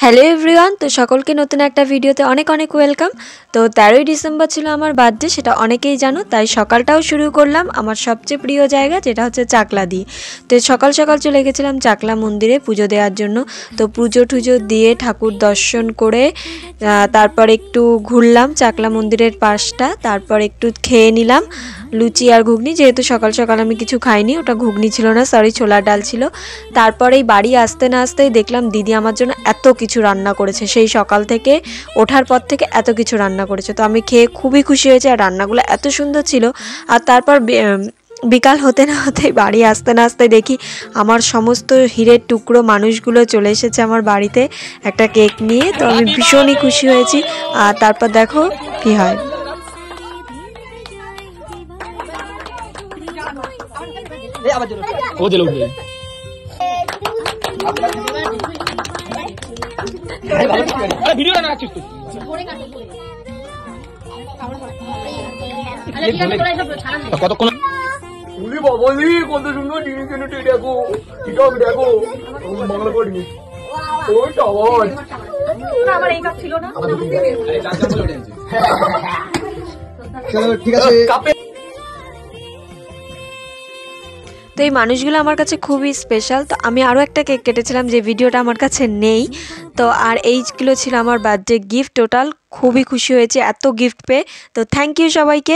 Hello everyone, তো সকলকে নতুন একটা ভিডিওতে অনেক অনেক ওয়েলকাম। তো 13ই ডিসেম্বর ছিল আমার বার্থডে, সেটা অনেকেই জানো। তাই সকালটাও শুরু করলাম আমার সবচেয়ে প্রিয় জায়গা, যেটা হচ্ছে চাকলা দিয়ে। তো সকাল সকাল চলে গেছিলাম চাকলা মন্দিরে পুজো দেওয়ার জন্য। তো পুজো টুজো দিয়ে ঠাকুর দর্শন করে তারপর একটু ঘুরলাম চাকলা মন্দিরের পাশটা। তারপর একটু খেয়ে নিলাম লুচি আর ঘুগনি, যেহেতু সকাল সকাল আমি কিছু খাইনি, ওটা ঘুগনি ছিল না, সরি ছোলার ডাল ছিল। তারপর এই বাড়ি আসতে না আসতেই দেখলাম দিদি আমার জন্য এত কিছু রান্না করেছে, সেই সকাল থেকে ওঠার পর থেকে এত কিছু রান্না করেছে। তো আমি খেয়ে খুবই খুশি হয়েছি, আর রান্নাগুলো এত সুন্দর ছিল। আর তারপর বিকাল হতে না হতেই বাড়ি আসতে না আসতে দেখি আমার সমস্ত হীরের টুকরো মানুষগুলো চলে এসেছে আমার বাড়িতে একটা কেক নিয়ে। তো আমি ভীষণই খুশি হয়েছি। আর তারপর দেখো কি হয়। কতক্ষণ বাবালি কত সুন্দর দেখো দেখো বাংলা করিনি ওইটা আওয়াজ আমার এই কাপ ছিল না ঠিক আছে। তো এই মানুষগুলো আমার কাছে খুবই স্পেশাল। তো আমি আরও একটা কেক কেটেছিলাম, যে ভিডিওটা আমার কাছে নেই। তো আর এইগুলো ছিল আমার বার্থডে গিফট। টোটাল খুবই খুশি হয়েছে এত গিফট পেয়ে। তো থ্যাংক ইউ সবাইকে।